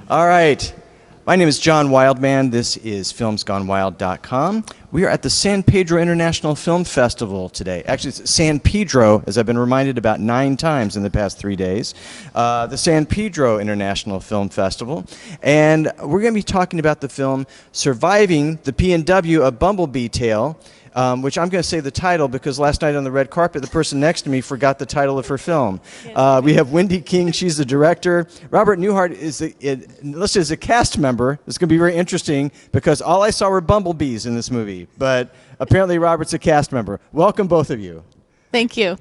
All right. My name is John Wildman. This is filmsgonewild.com. We are at the San Pedro International Film Festival today. Actually, it's San Pedro, as I've been reminded about 9 times in the past 3 days. The San Pedro International Film Festival. And we're going to be talking about the film Surviving the P&W, A Bumblebee Tale, which I'm going to say the title because last night on the red carpet, the person next to me forgot the title of her film. We have Wyndee King, she's the director. Robert Newhart is listed as a cast member. It's going to be very interesting because all I saw were bumblebees in this movie, but apparently Robert's a cast member. Welcome, both of you. Thank you.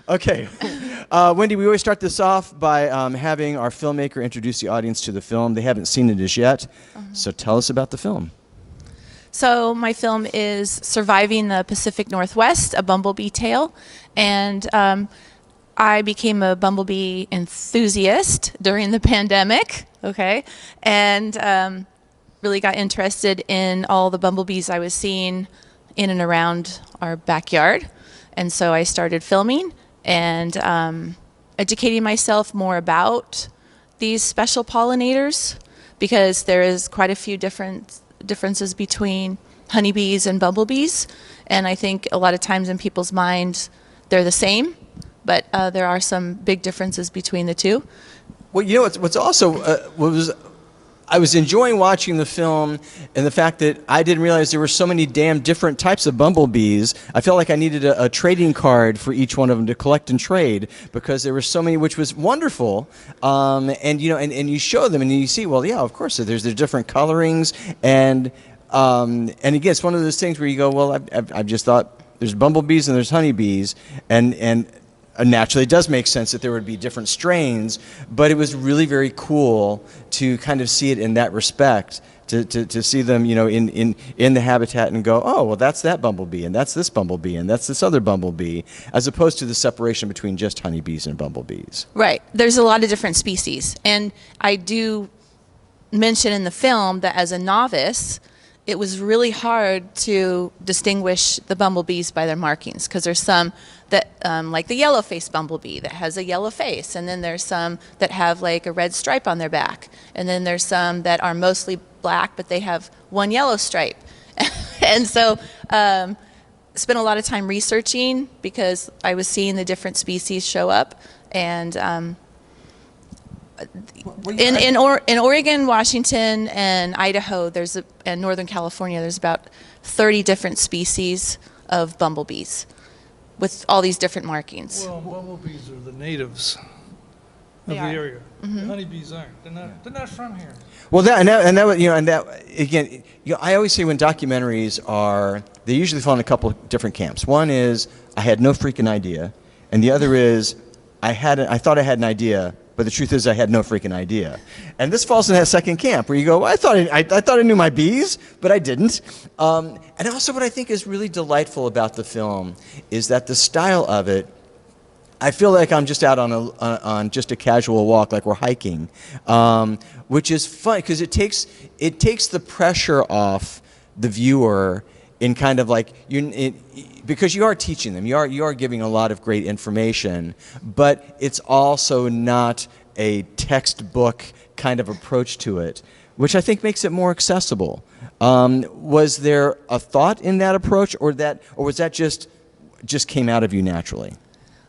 Okay. Wyndee, we always start this off by having our filmmaker introduce the audience to the film. They haven't seen it as yet, so tell us about the film. So my film is Surviving the Pacific Northwest, A Bumblebee Tale, and I became a bumblebee enthusiast during the pandemic, and really got interested in all the bumblebees I was seeing in and around our backyard, and so I started filming and educating myself more about these special pollinators because there is quite a few differences between honeybees and bumblebees, and I think a lot of times in people's minds they're the same, but there are some big differences between the two. Well, you know what's also I was enjoying watching the film and the fact that I didn't realize there were so many damn different types of bumblebees. I felt like I needed a trading card for each one of them to collect and trade because there were so many, which was wonderful. And you show them and you see, well, yeah, of course, there's the different colorings and again, it's one of those things where you go, well, I've just thought there's bumblebees and there's honeybees, and naturally, it does make sense that there would be different strains, but it was really very cool to kind of see it in that respect, to see them, in the habitat and go, oh, well, that's that bumblebee, and that's this bumblebee, and that's this other bumblebee, as opposed to the separation between just honeybees and bumblebees. Right. There's a lot of different species, and I do mention in the film that as a novice, it was really hard to distinguish the bumblebees by their markings because there's some that, like the yellow-faced bumblebee that has a yellow face, and then there's some that have like a red stripe on their back, and then there's some that are mostly black but they have one yellow stripe. And so spent a lot of time researching because I was seeing the different species show up, and in Oregon, Washington, and Idaho, and Northern California, there's about 30 different species of bumblebees with all these different markings. Well, bumblebees are the natives of the area. Mm-hmm. The honeybees aren't. They're not from here. Well, again, I always say when documentaries they usually fall in a couple of different camps. One is I had no freaking idea, and the other is I thought I had an idea, but the truth is I had no freaking idea. And this falls in that second camp where you go, well, I thought I knew my bees, but I didn't. And also what I think is really delightful about the film is that the style of it, I feel like I'm just out on just a casual walk, like we're hiking, which is fun because it takes the pressure off the viewer in kind of like because you are teaching them, you are giving a lot of great information, but it's also not a textbook kind of approach to it, which I think makes it more accessible. Was there a thought in that approach, or was that just came out of you naturally?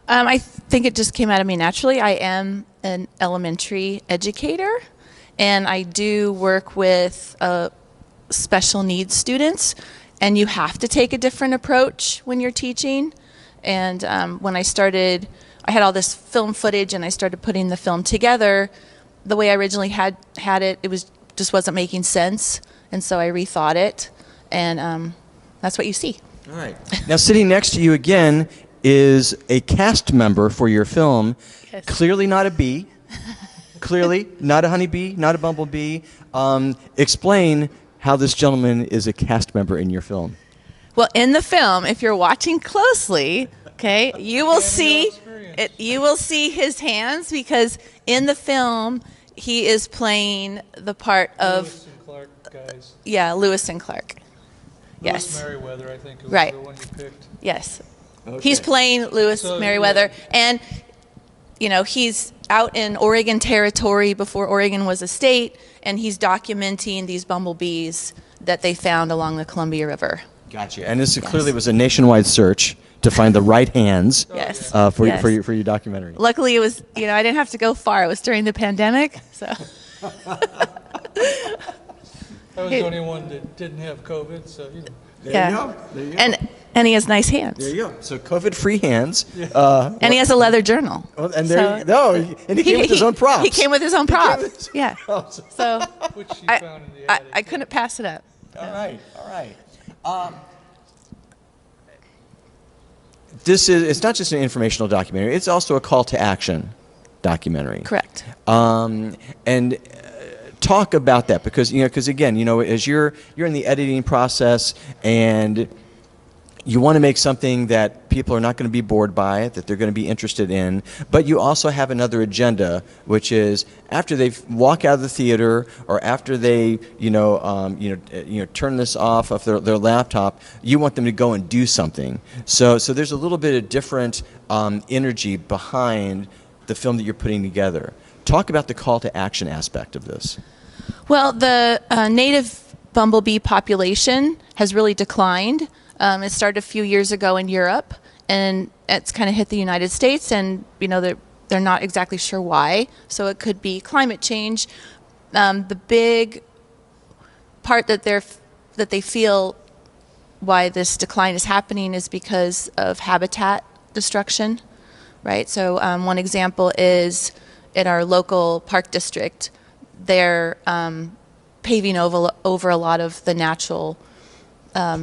I think it just came out of me naturally. I am an elementary educator, and I do work with special needs students. And you have to take a different approach when you're teaching. And when I had all this film footage and I started putting the film together, the way I originally had it, just wasn't making sense. And so I rethought it, and that's what you see. All right. Now, sitting next to you again is a cast member for your film. Yes. Clearly not a bee. Clearly not a honeybee, not a bumblebee. Explain how this gentleman is a cast member in your film. Well, in the film, if you're watching closely, you will see his hands, because in the film he is playing the part of Lewis and Clark guys. Yeah, Lewis and Clark. Yes. Lewis Merriweather, I think, was Right. the one you picked. Yes. Okay. He's playing Lewis So, Merriweather, yeah. and he's out in Oregon Territory before Oregon was a state, and he's documenting these bumblebees that they found along the Columbia River. Gotcha. And this clearly was a nationwide search to find the right hands Yes. for Yes. your documentary. Luckily, it was, I didn't have to go far. It was during the pandemic, so. I was the only one that didn't have COVID, so, There you go. There you go. And he has nice hands. There you go. So COVID-free hands. And he has a leather journal. Well, and So- and he came with his own props. He came with his own props. with his own Yeah. props. So which she found in the attic. I couldn't pass it up. All right. It's not just an informational documentary. It's also a call to action documentary. Correct. And talk about that because again, as you're in the editing process and you want to make something that people are not going to be bored by, that they're going to be interested in, but you also have another agenda, which is after they walk out of the theater or after they turn this off of their laptop, you want them to go and do something. So there's a little bit of different energy behind the film that you're putting together. Talk about the call to action aspect of this. Well, the native bumblebee population has really declined. It started a few years ago in Europe, and it's kind of hit the United States, and they're not exactly sure why. So it could be climate change. The big part that they feel why this decline is happening is because of habitat destruction, right? So one example is in our local park district, they're paving over a lot of the natural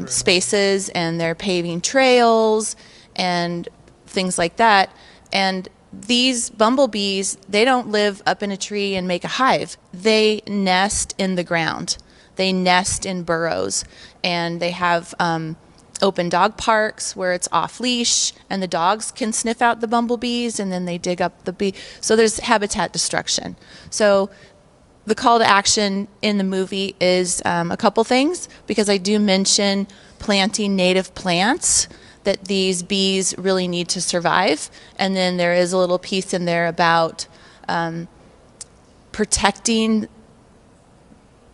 spaces, and they're paving trails and things like that. And these bumblebees, they don't live up in a tree and make a hive. They nest in the ground. They nest in burrows, and they have open dog parks where it's off leash, and the dogs can sniff out the bumblebees, and then they dig up the bee. So there's habitat destruction. So the call to action in the movie is a couple things, because I do mention planting native plants that these bees really need to survive. And then there is a little piece in there about protecting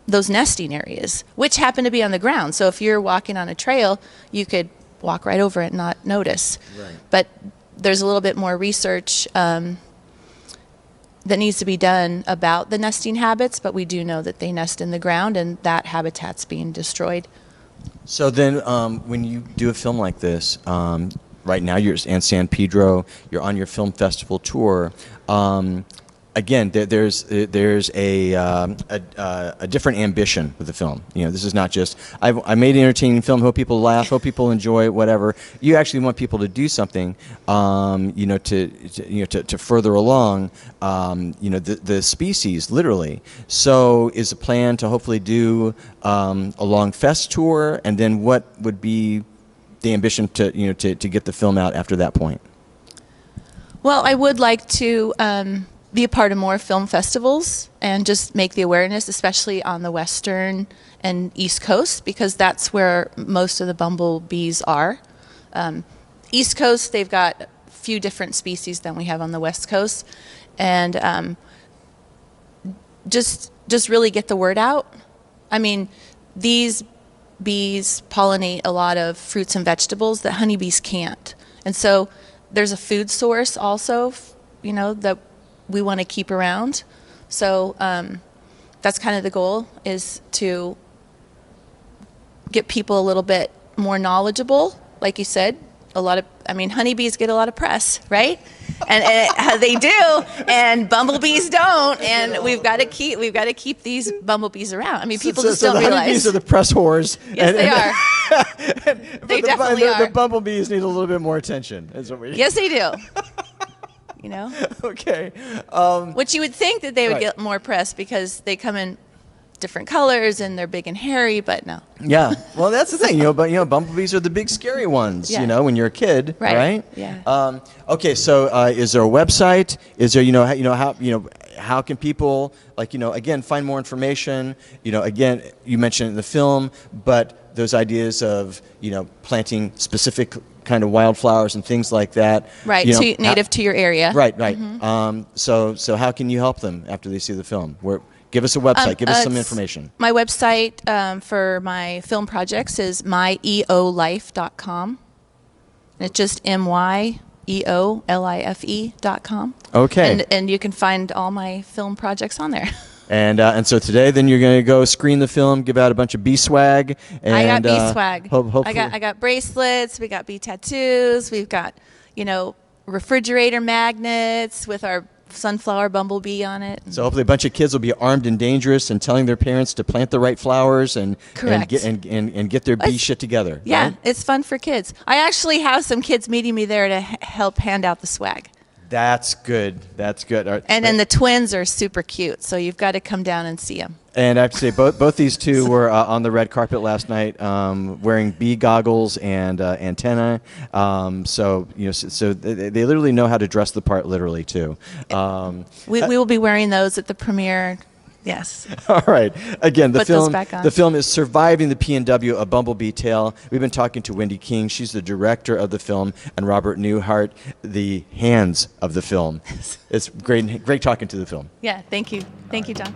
those nesting areas, which happen to be on the ground. So if you're walking on a trail, you could walk right over it and not notice. Right. But there's a little bit more research that needs to be done about the nesting habits, but we do know that they nest in the ground, and that habitat's being destroyed. So then when you do a film like this, right now you're in San Pedro, you're on your film festival tour, again, there's a different ambition with the film. This is not just I made an entertaining film, hope people laugh, hope people enjoy it, whatever. You actually want people to do something, to further along, the species, literally. So, is the plan to hopefully do a long fest tour, and then what would be the ambition to get the film out after that point? Well, I would like to be a part of more film festivals and just make the awareness, especially on the western and east coast, because that's where most of the bumblebees are. East coast, they've got a few different species than we have on the west coast, and just really get the word out. I mean, these bees pollinate a lot of fruits and vegetables that honeybees can't, and so there's a food source also, that we want to keep around. So that's kind of the goal, is to get people a little bit more knowledgeable. Like you said, honeybees get a lot of press, right? And they do, and bumblebees don't. And we've got to keep these bumblebees around. I mean, people just don't the realize. Honeybees are the press whores. Yes, they are. They definitely are. The bumblebees need a little bit more attention. Yes, they do. Okay. Which you would think that they would get more press because they come in different colors and they're big and hairy, but no. Yeah. Well, that's the thing, but bumblebees are the big scary ones, Yeah. when you're a kid, right? Yeah. Okay, so is there a website? Is there how can people again find more information? Again, you mentioned it in the film, but those ideas of planting specific kind of wildflowers and things like that. Right, you know, native to your area. Right. So how can you help them after they see the film? Give us a website. Give us some information. My website for my film projects is myeolife.com. It's just myeolife.com. Okay. And you can find all my film projects on there. And so today, then you're going to go screen the film, give out a bunch of bee swag. And, I got bee swag. Hopefully. I got bracelets. We got bee tattoos. We've got refrigerator magnets with our sunflower bumblebee on it. So hopefully a bunch of kids will be armed and dangerous and telling their parents to plant the right flowers and get their bee shit together. Yeah, right? It's fun for kids. I actually have some kids meeting me there to help hand out the swag. That's good. That's good. Right. And then the twins are super cute, so you've got to come down and see them. And I have to say, both these two were on the red carpet last night, wearing bee goggles and antennae. So they literally know how to dress the part, literally too. We will be wearing those at the premiere. Yes. All right. Again, the Put those back on. The film is Surviving the PNW, A Bumblebee Tale. We've been talking to Wyndee King. She's the director of the film, and Robert Newhart, the hands of the film. It's great talking to the film. Yeah. Thank you. Thank you, John.